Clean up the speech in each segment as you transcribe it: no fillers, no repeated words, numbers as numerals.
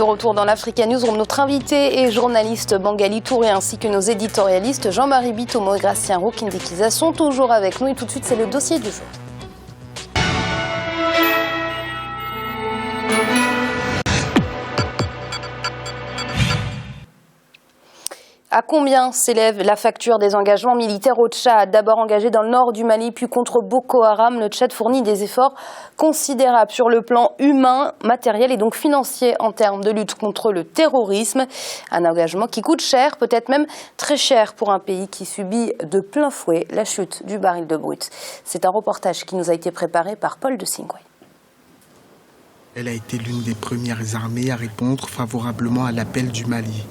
De retour dans l'Africa Newsroom, notre invité est journaliste Bangali Touré ainsi que nos éditorialistes Jean-Marie Bitomo et Gracien Roukindikiza sont toujours avec nous et tout de suite c'est le dossier du jour. À combien s'élève la facture des engagements militaires au Tchad? D'abord engagé dans le nord du Mali, puis contre Boko Haram, le Tchad fournit des efforts considérables sur le plan humain, matériel et donc financier en termes de lutte contre le terrorisme. Un engagement qui coûte cher, peut-être même très cher pour un pays qui subit de plein fouet la chute du baril de brut. C'est un reportage qui nous a été préparé par Paul de Singoué. Elle a été l'une des premières armées à répondre favorablement à l'appel du Mali.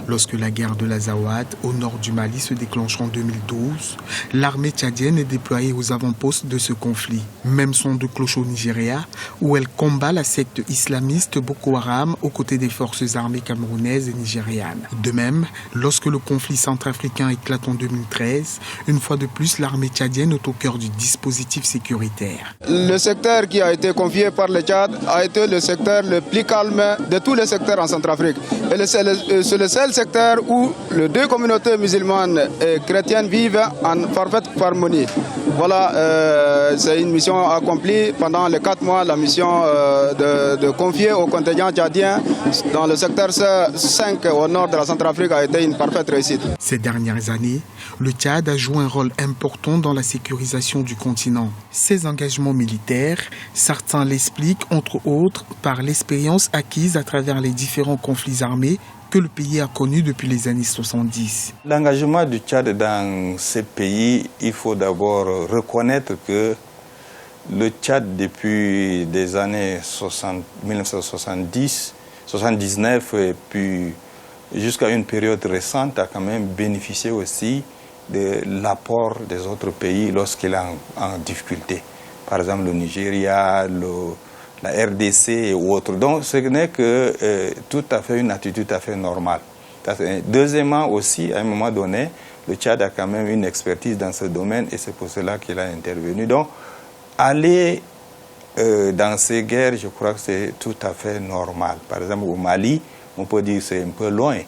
Lorsque la guerre de l'Azawad, au nord du Mali, se déclenche en 2012, l'armée tchadienne est déployée aux avant-postes de ce conflit. Même son de cloche au Nigeria, où elle combat la secte islamiste Boko Haram aux côtés des forces armées camerounaises et nigérianes. De même, lorsque le conflit centrafricain éclate en 2013, une fois de plus, l'armée tchadienne est au cœur du dispositif sécuritaire. Le secteur qui a été confié par le Tchad a été le secteur le plus calme de tous les secteurs en Centrafrique. Et c'est le seul secteur où les deux communautés musulmanes et chrétiennes vivent en parfaite harmonie. Voilà, c'est une mission accomplie pendant les 4 mois, la mission de confier au contingent tchadien dans le secteur 5 au nord de la Centrafrique a été une parfaite réussite. Ces dernières années, le Tchad a joué un rôle important dans la sécurisation du continent. Ces engagements militaires, certains l'expliquent entre autres par l'expérience acquise à travers les différents conflits armés que le pays a connu depuis les années 70. L'engagement du Tchad dans ces pays, il faut d'abord reconnaître que le Tchad, depuis les années 1970, 79 et puis jusqu'à une période récente, a quand même bénéficié aussi de l'apport des autres pays lorsqu'il est en difficulté. Par exemple, le Nigeria, la RDC et autres. Donc, ce n'est que tout à fait une attitude tout à fait normale. Deuxièmement aussi, à un moment donné, le Tchad a quand même une expertise dans ce domaine et c'est pour cela qu'il a intervenu. Donc, aller dans ces guerres, je crois que c'est tout à fait normal. Par exemple, au Mali, on peut dire que c'est un peu loin,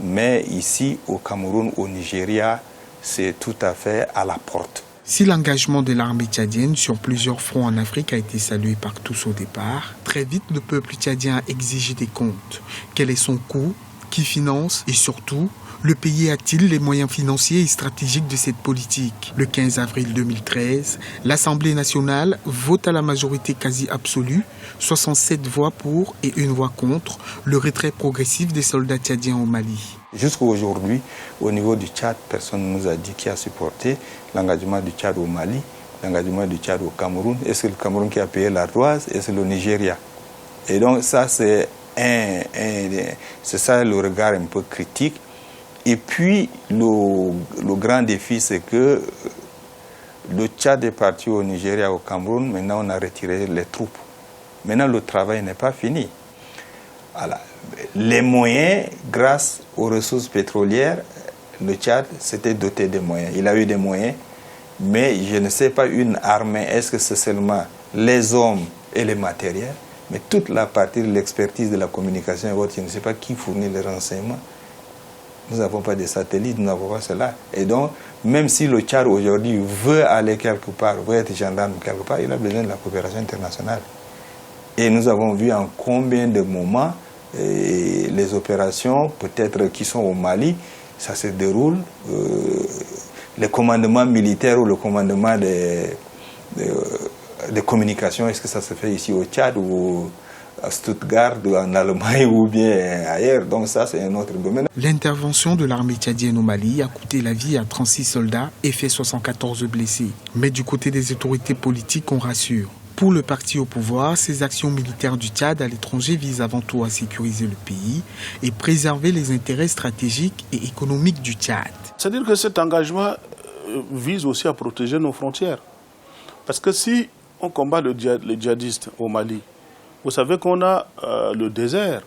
mais ici, au Cameroun, au Nigeria, c'est tout à fait à la porte. Si l'engagement de l'armée tchadienne sur plusieurs fronts en Afrique a été salué par tous au départ, très vite le peuple tchadien a exigé des comptes. Quel est son coût? Qui finance? Et surtout, le pays a-t-il les moyens financiers et stratégiques de cette politique? Le 15 avril 2013, l'Assemblée nationale vote à la majorité quasi absolue, 67 voix pour et 1 voix contre, le retrait progressif des soldats tchadiens au Mali. Jusqu'à aujourd'hui, au niveau du Tchad, personne ne nous a dit qui a supporté l'engagement du Tchad au Mali, l'engagement du Tchad au Cameroun. Est-ce que le Cameroun qui a payé l'ardoise? Est-ce le Nigeria? Et donc ça, c'est ça le regard un peu critique. Et puis, le grand défi, c'est que le Tchad est parti au Nigeria, au Cameroun. Maintenant, on a retiré les troupes. Maintenant, le travail n'est pas fini. Voilà. Les moyens, grâce aux ressources pétrolières, le Tchad s'était doté des moyens. Il a eu des moyens, mais je ne sais pas une armée, est-ce que c'est seulement les hommes et les matériels, mais toute la partie de l'expertise de la communication et autres, je ne sais pas qui fournit les renseignements. Nous n'avons pas de satellites, nous n'avons pas cela. Et donc, même si le Tchad aujourd'hui veut aller quelque part, veut être gendarme quelque part, il a besoin de la coopération internationale. Et nous avons vu en combien de moments les opérations, peut-être qui sont au Mali, ça se déroule. Le commandement militaire ou le commandement des communications, est-ce que ça se fait ici au Tchad ou à Stuttgart ou en Allemagne ou bien ailleurs? Donc ça, c'est un autre domaine. L'intervention de l'armée tchadienne au Mali a coûté la vie à 36 soldats et fait 74 blessés. Mais du côté des autorités politiques, on rassure. Pour le parti au pouvoir, ces actions militaires du Tchad à l'étranger visent avant tout à sécuriser le pays et préserver les intérêts stratégiques et économiques du Tchad. C'est-à-dire que cet engagement vise aussi à protéger nos frontières. Parce que si on combat les djihadistes au Mali, vous savez qu'on a le désert,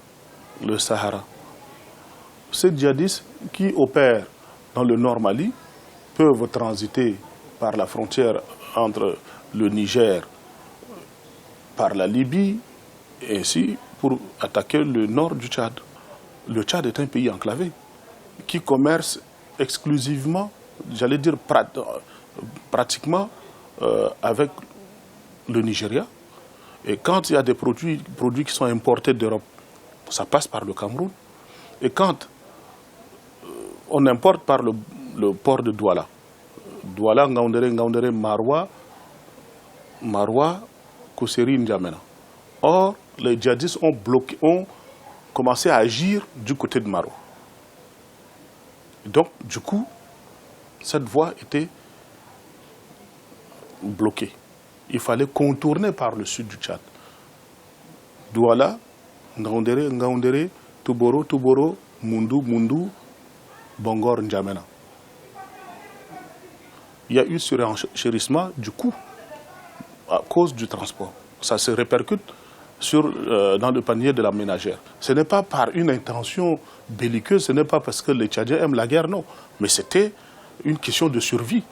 le Sahara. Ces djihadistes qui opèrent dans le nord Mali peuvent transiter par la frontière entre le Niger, par la Libye et ainsi pour attaquer le nord du Tchad. Le Tchad est un pays enclavé qui commerce exclusivement, j'allais dire pratiquement, avec le Nigeria. Et quand il y a des produits qui sont importés d'Europe, ça passe par le Cameroun. Et quand on importe par le port de Douala, Ngaoundéré, Maroua, Kousseri, N'Djamena. Or, les djihadistes ont commencé à agir du côté de Maroua. Donc, du coup, cette voie était bloquée. Il fallait contourner par le sud du Tchad. Douala, Ngaoundéré, Touboro, Moundou, Bongor, N'Djamena. Il y a eu surenchérissement du coût à cause du transport. Ça se répercute dans le panier de la ménagère. Ce n'est pas par une intention belliqueuse, ce n'est pas parce que les Tchadiens aiment la guerre, non. Mais c'était une question de survie.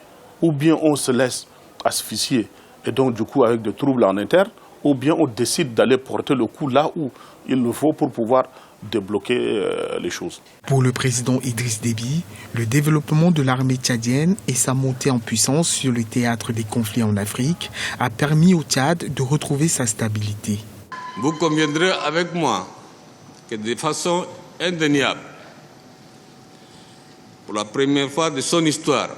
Ou bien on se laisse asphyxier, et donc du coup avec des troubles en interne, ou bien on décide d'aller porter le coup là où il le faut pour pouvoir débloquer les choses. Pour le président Idriss Déby, le développement de l'armée tchadienne et sa montée en puissance sur le théâtre des conflits en Afrique a permis au Tchad de retrouver sa stabilité. Vous conviendrez avec moi que de façon indéniable, pour la première fois de son histoire,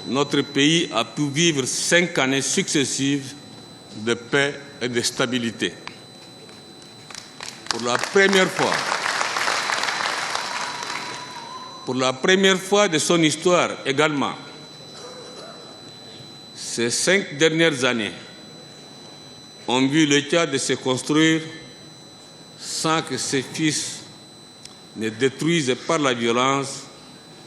notre pays a pu vivre 5 années successives de paix et de stabilité. Pour la première fois de son histoire également, ces 5 dernières années ont vu le Tchad se construire sans que ses fils ne détruisent par la violence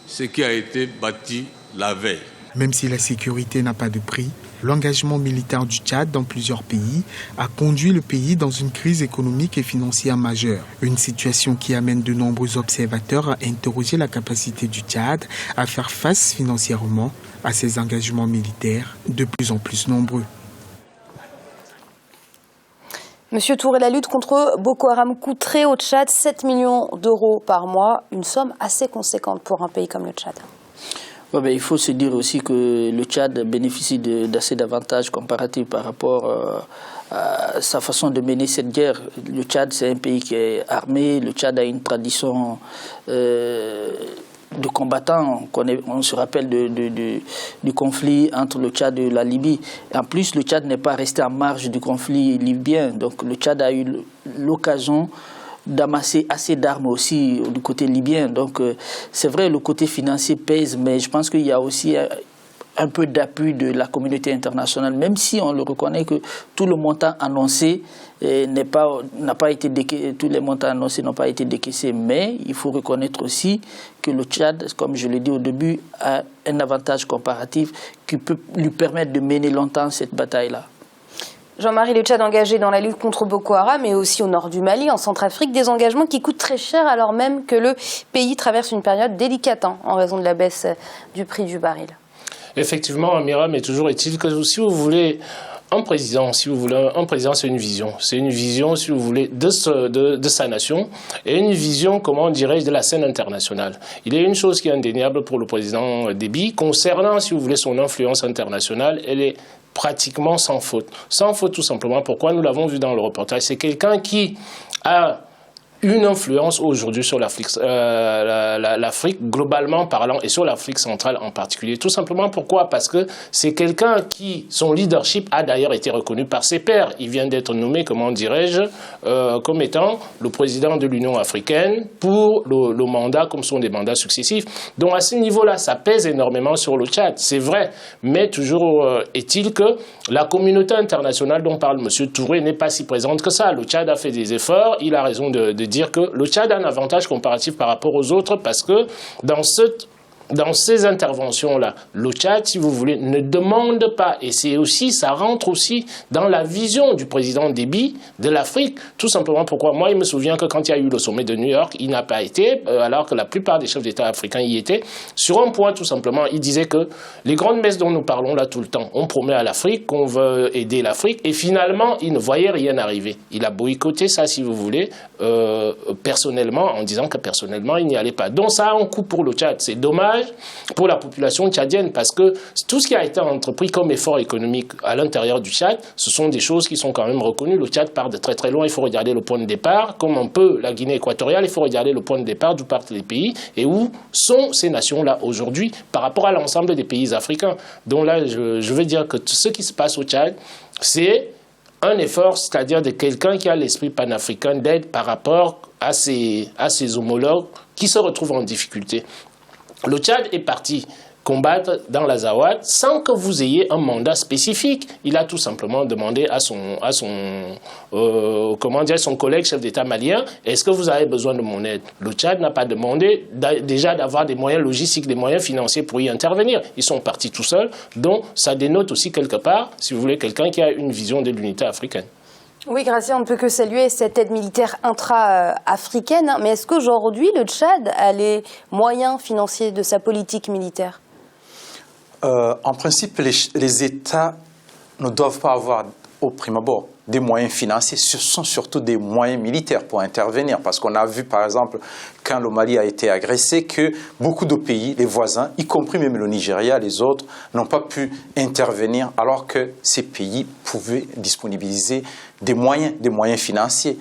ce qui a été bâti la veille. Même si la sécurité n'a pas de prix, l'engagement militaire du Tchad dans plusieurs pays a conduit le pays dans une crise économique et financière majeure. Une situation qui amène de nombreux observateurs à interroger la capacité du Tchad à faire face financièrement à ces engagements militaires de plus en plus nombreux. Monsieur Touré, la lutte contre Boko Haram coûterait au Tchad 7 millions d'euros par mois, une somme assez conséquente pour un pays comme le Tchad. Ouais, ben, il faut se dire aussi que le Tchad bénéficie d'assez d'avantages comparatifs par rapport à sa façon de mener cette guerre. Le Tchad, c'est un pays qui est armé. Le Tchad a une tradition de combattants. On se rappelle du conflit entre le Tchad et la Libye. En plus, le Tchad n'est pas resté en marge du conflit libyen. Donc le Tchad a eu l'occasion d'amasser assez d'armes aussi du côté libyen. Donc c'est vrai, le côté financier pèse, mais je pense qu'il y a aussi un peu d'appui de la communauté internationale, même si on le reconnaît que tout le montant annoncé n'a pas été décaissé, tous les montants annoncés n'ont pas été décaissés, mais il faut reconnaître aussi que le Tchad, comme je l'ai dit au début, a un avantage comparatif qui peut lui permettre de mener longtemps cette bataille-là. Jean-Marie, le Tchad engagé dans la lutte contre Boko Haram et aussi au nord du Mali, en Centrafrique, des engagements qui coûtent très cher alors même que le pays traverse une période délicate en raison de la baisse du prix du baril. Effectivement, Amira, mais toujours est-il que si vous voulez un président, c'est une vision. C'est une vision, si vous voulez, de sa nation et une vision, comment dirais-je, de la scène internationale. Il y a une chose qui est indéniable pour le président Déby concernant, si vous voulez, son influence internationale. Elle est pratiquement sans faute. Sans faute tout simplement. Pourquoi? Nous l'avons vu dans le reportage. C'est quelqu'un qui a une influence aujourd'hui sur l'Afrique globalement parlant et sur l'Afrique centrale en particulier. Tout simplement pourquoi? Parce que c'est quelqu'un qui, son leadership a d'ailleurs été reconnu par ses pairs. Il vient d'être nommé, comment dirais-je, comme étant le président de l'Union africaine pour le mandat, comme sont des mandats successifs. Donc à ce niveau-là, ça pèse énormément sur le Tchad, c'est vrai. Mais toujours est-il que la communauté internationale dont parle M. Touré n'est pas si présente que ça. Le Tchad a fait des efforts, il a raison de dire que le Tchad a un avantage comparatif par rapport aux autres parce que dans cette dans ces interventions-là, le Tchad, si vous voulez, ne demande pas, et c'est aussi, ça rentre aussi dans la vision du président Déby de l'Afrique, tout simplement pourquoi, moi, il me souvient que quand il y a eu le sommet de New York, il n'a pas été, alors que la plupart des chefs d'État africains y étaient, sur un point, tout simplement, il disait que les grandes messes dont nous parlons là tout le temps, on promet à l'Afrique qu'on veut aider l'Afrique, et finalement, il ne voyait rien arriver. Il a boycotté ça, si vous voulez, personnellement, en disant que personnellement, il n'y allait pas. Donc ça a un coût pour le Tchad. C'est dommage pour la population tchadienne parce que tout ce qui a été entrepris comme effort économique à l'intérieur du Tchad, ce sont des choses qui sont quand même reconnues. Le Tchad part de très très loin, il faut regarder le point de départ. Comme un peu la Guinée équatoriale, il faut regarder le point de départ d'où partent les pays et où sont ces nations-là aujourd'hui par rapport à l'ensemble des pays africains. Donc là, je veux dire que ce qui se passe au Tchad, c'est un effort, c'est-à-dire de quelqu'un qui a l'esprit panafricain d'aide par rapport à ses homologues qui se retrouvent en difficulté. Le Tchad est parti combattre dans l'Azawad sans que vous ayez un mandat spécifique. Il a tout simplement demandé à son collègue chef d'État malien, est-ce que vous avez besoin de mon aide? Le Tchad n'a pas demandé déjà d'avoir des moyens logistiques, des moyens financiers pour y intervenir. Ils sont partis tout seuls, donc ça dénote aussi quelque part, si vous voulez, quelqu'un qui a une vision de l'unité africaine. Oui, Gracia, on ne peut que saluer cette aide militaire intra-africaine, mais est-ce qu'aujourd'hui le Tchad a les moyens financiers de sa politique militaire? En principe, les États ne doivent pas avoir au prime abord des moyens financiers, ce sont surtout des moyens militaires pour intervenir. Parce qu'on a vu, par exemple, quand le Mali a été agressé, que beaucoup de pays, les voisins, y compris même le Nigeria, les autres, n'ont pas pu intervenir alors que ces pays pouvaient disponibiliser des moyens financiers.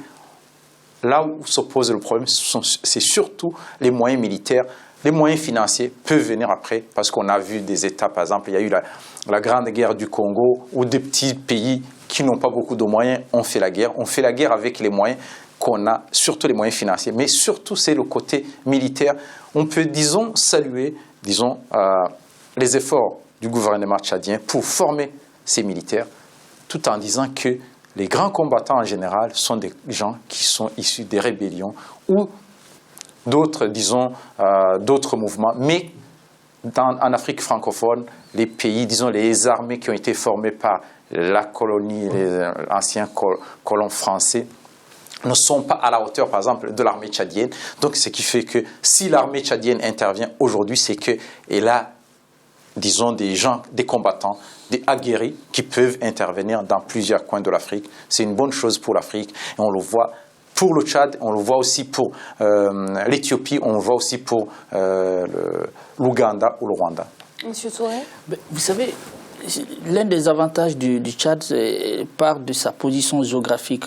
Là où se pose le problème, c'est surtout les moyens militaires. Les moyens financiers peuvent venir après, parce qu'on a vu des États, par exemple, il y a eu la Grande Guerre du Congo, où des petits pays qui n'ont pas beaucoup de moyens ont fait la guerre. On fait la guerre avec les moyens qu'on a, surtout les moyens financiers. Mais surtout, c'est le côté militaire. On peut, disons, saluer, les efforts du gouvernement tchadien pour former ces militaires, tout en disant que les grands combattants en général sont des gens qui sont issus des rébellions ou d'autres, disons, d'autres mouvements. Mais en Afrique francophone, les pays, disons, les armées qui ont été formées par la colonie, les anciens colons français, ne sont pas à la hauteur, par exemple, de l'armée tchadienne. Donc, ce qui fait que si l'armée tchadienne intervient aujourd'hui, c'est qu'elle a, disons, des gens, des combattants, des aguerris qui peuvent intervenir dans plusieurs coins de l'Afrique. C'est une bonne chose pour l'Afrique et on le voit pour le Tchad, on le voit aussi pour l'Éthiopie, on le voit aussi pour l'Ouganda ou le Rwanda. Monsieur Touré? Vous savez, l'un des avantages du Tchad part de sa position géographique.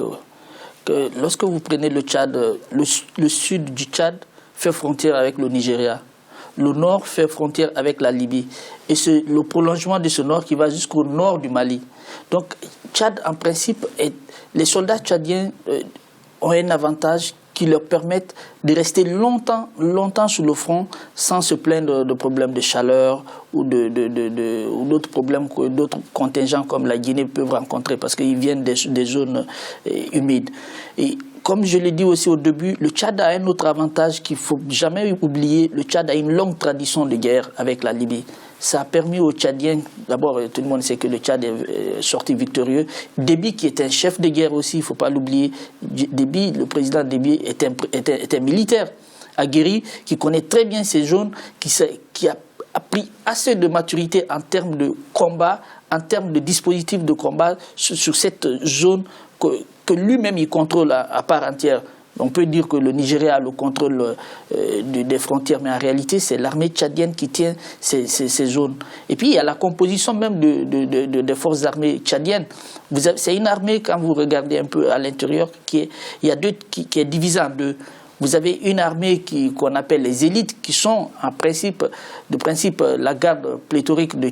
Que lorsque vous prenez le Tchad, le sud du Tchad fait frontière avec le Nigeria. Le nord fait frontière avec la Libye. Et c'est le prolongement de ce nord qui va jusqu'au nord du Mali. Donc, Tchad, en principe, les soldats tchadiens ont un avantage qui leur permettent de rester longtemps sur le front sans se plaindre de problèmes de chaleur ou d'autres problèmes que d'autres contingents comme la Guinée peuvent rencontrer parce qu'ils viennent des zones humides. Et comme je l'ai dit aussi au début, le Tchad a un autre avantage qu'il ne faut jamais oublier. Le Tchad a une longue tradition de guerre avec la Libye. Ça a permis aux Tchadiens, d'abord tout le monde sait que le Tchad est sorti victorieux. Déby qui est un chef de guerre aussi, il ne faut pas l'oublier. Déby, le président Déby est un militaire aguerri qui connaît très bien ces zones, qui a pris assez de maturité en termes de combat, en termes de dispositifs de combat sur cette zone que lui-même il contrôle à part entière. On peut dire que le Nigeria a le contrôle des frontières, mais en réalité, c'est l'armée tchadienne qui tient ces zones. Et puis, il y a la composition même des forces armées tchadiennes. C'est une armée, quand vous regardez un peu à l'intérieur, qui est divisée en deux. Vous avez une armée qu'on appelle les élites, qui sont en principe, la garde pléthorique de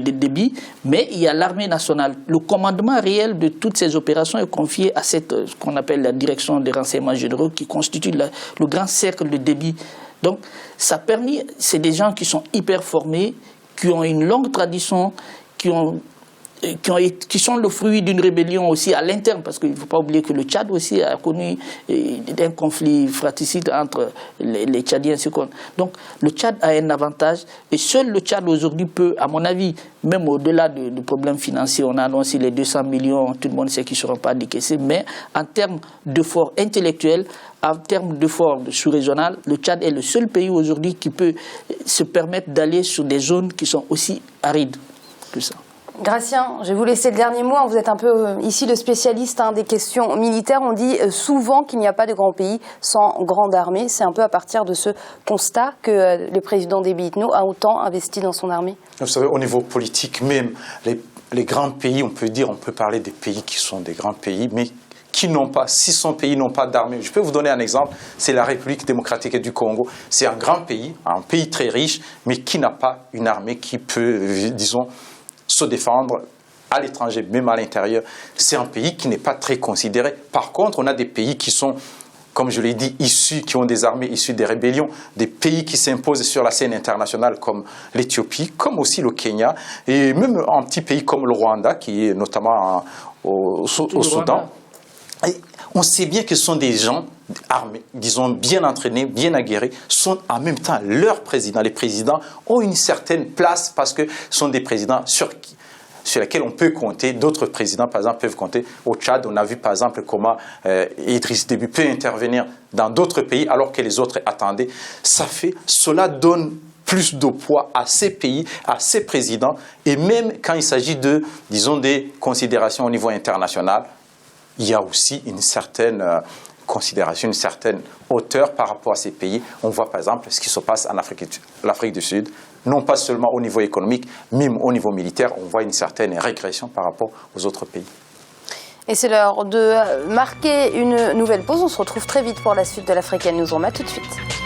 Déby, mais il y a l'armée nationale. Le commandement réel de toutes ces opérations est confié à ce qu'on appelle la direction des renseignements généraux, qui constitue le grand cercle de Déby. Donc, ça a permis, c'est des gens qui sont hyper formés, qui ont une longue tradition, qui ont qui sont le fruit d'une rébellion aussi à l'interne, parce qu'il ne faut pas oublier que le Tchad aussi a connu un conflit fratricide entre les Tchadiens. Donc le Tchad a un avantage, et seul le Tchad aujourd'hui peut, à mon avis, même au-delà du problème financier, on a annoncé les 200 millions, tout le monde sait qu'ils ne seront pas décaissés, mais en termes d'efforts intellectuels, en termes d'efforts sous-régional, le Tchad est le seul pays aujourd'hui qui peut se permettre d'aller sur des zones qui sont aussi arides que ça. Gratien, je vais vous laisser le dernier mot. Vous êtes un peu ici le spécialiste des questions militaires. On dit souvent qu'il n'y a pas de grand pays sans grande armée. C'est un peu à partir de ce constat que le président Déby Itno a autant investi dans son armée. Vous savez, au niveau politique même, les grands pays, on peut parler des pays qui sont des grands pays, mais qui n'ont pas, 600 pays n'ont pas d'armée. Je peux vous donner un exemple, c'est la République démocratique du Congo. C'est un grand pays, un pays très riche, mais qui n'a pas une armée qui peut, disons, se défendre à l'étranger, même à l'intérieur. C'est un pays qui n'est pas très considéré. Par contre, on a des pays qui sont, comme je l'ai dit, qui ont des armées issues des rébellions, des pays qui s'imposent sur la scène internationale comme l'Éthiopie, comme aussi le Kenya, et même un petit pays comme le Rwanda, qui est notamment au Soudan. Et on sait bien que ce sont des gens armés, disons bien entraînés, bien aguerris, sont en même temps leurs présidents. Les présidents ont une certaine place parce que ce sont des présidents sur lesquels on peut compter. D'autres présidents, par exemple, peuvent compter. Au Tchad, on a vu par exemple comment Idriss Déby peut intervenir dans d'autres pays alors que les autres attendaient. Cela donne plus de poids à ces pays, à ces présidents, et même quand il s'agit de, disons, des considérations au niveau international, il y a aussi une certaine considération, une certaine hauteur par rapport à ces pays. On voit par exemple ce qui se passe en Afrique du Sud, non pas seulement au niveau économique, même au niveau militaire, on voit une certaine régression par rapport aux autres pays. Et c'est l'heure de marquer une nouvelle pause. On se retrouve très vite pour la suite de l'Africaine Newsroom. À tout de suite.